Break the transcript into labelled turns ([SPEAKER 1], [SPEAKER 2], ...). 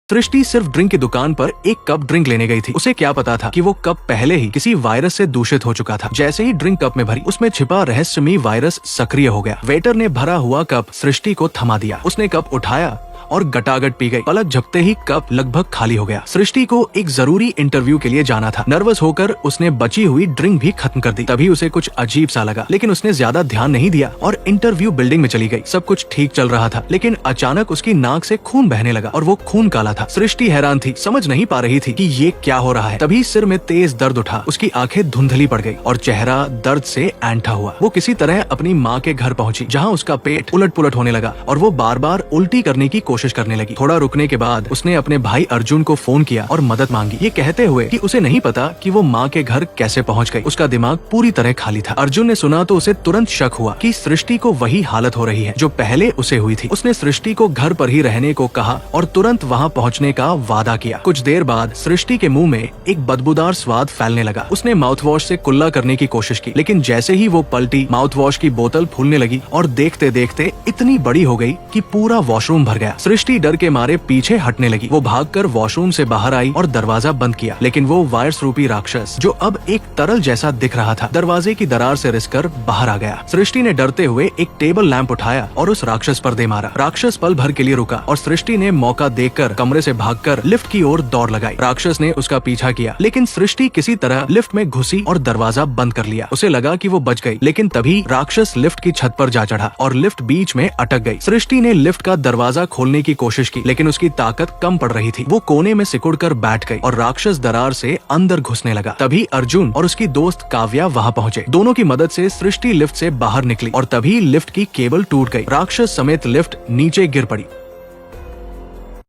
[SPEAKER 1] सृष्टि सिर्फ ड्रिंक की दुकान पर एक कप ड्रिंक लेने गई थी। उसे क्या पता था कि वो कप पहले ही किसी वायरस से दूषित हो चुका था। जैसे ही ड्रिंक कप में भरी, उसमें छिपा रहस्यमयी वायरस सक्रिय हो गया। वेटर ने भरा हुआ कप सृष्टि को थमा दिया। उसने कप उठाया और गटागट पी गई। पलक झपकते ही कप लगभग खाली हो गया। सृष्टि को एक जरूरी इंटरव्यू के लिए जाना था। नर्वस होकर उसने बची हुई ड्रिंक भी खत्म कर दी। तभी उसे कुछ अजीब सा लगा, लेकिन उसने ज्यादा ध्यान नहीं दिया और इंटरव्यू बिल्डिंग में चली गई। सब कुछ ठीक चल रहा था, लेकिन अचानक उसकी नाक से खून बहने लगा और वो खून काला था। सृष्टि हैरान थी, समझ नहीं पा रही थी कि ये क्या हो रहा है। तभी सिर में तेज दर्द उठा, उसकी आंखें धुंधली पड़ गई और चेहरा दर्द से ऐंठा हुआ। वो किसी तरह अपनी माँ के घर पहुंची, जहाँ उसका पेट उलट पुलट होने लगा और वो बार बार उल्टी करने की कोशिश करने लगी। थोड़ा रुकने के बाद उसने अपने भाई अर्जुन को फोन किया और मदद मांगी, ये कहते हुए कि उसे नहीं पता कि वो माँ के घर कैसे पहुँच गई। उसका दिमाग पूरी तरह खाली था। अर्जुन ने सुना तो उसे तुरंत शक हुआ कि सृष्टि को वही हालत हो रही है जो पहले उसे हुई थी। उसने सृष्टि को घर पर ही रहने को कहा और तुरंत वहाँ पहुँचने का वादा किया। कुछ देर बाद सृष्टि के मुंह में एक बदबूदार स्वाद फैलने लगा। उसने माउथ वॉश से कुल्ला करने की कोशिश की, लेकिन जैसे ही वो पलटी, माउथ वॉश की बोतल फूलने लगी और देखते देखते इतनी बड़ी हो गई कि पूरा वॉशरूम भर गया। सृष्टि डर के मारे पीछे हटने लगी। वो भागकर वॉशरूम से बाहर आई और दरवाजा बंद किया, लेकिन वो वायरस रूपी राक्षस, जो अब एक तरल जैसा दिख रहा था, दरवाजे की दरार से रिसकर बाहर आ गया। सृष्टि ने डरते हुए एक टेबल लैंप उठाया और उस राक्षस पर दे मारा। राक्षस पल भर के लिए रुका और सृष्टि ने मौका देखकर कमरे से भागकर लिफ्ट की ओर दौड़ लगाई। राक्षस ने उसका पीछा किया, लेकिन सृष्टि किसी तरह लिफ्ट में घुसी और दरवाजा बंद कर लिया। उसे लगा कि वो बच गई, लेकिन तभी राक्षस लिफ्ट की छत पर जा चढ़ा और लिफ्ट बीच में अटक गई। सृष्टि ने लिफ्ट का दरवाजा खोलने की कोशिश की, लेकिन उसकी ताकत कम पड़ रही थी। वो कोने में सिकुड़कर बैठ गई और राक्षस दरार से अंदर घुसने लगा। तभी अर्जुन और उसकी दोस्त काव्या वहाँ पहुँचे। दोनों की मदद से सृष्टि लिफ्ट से बाहर निकली और तभी लिफ्ट की केबल टूट गई। राक्षस समेत लिफ्ट नीचे गिर पड़ी।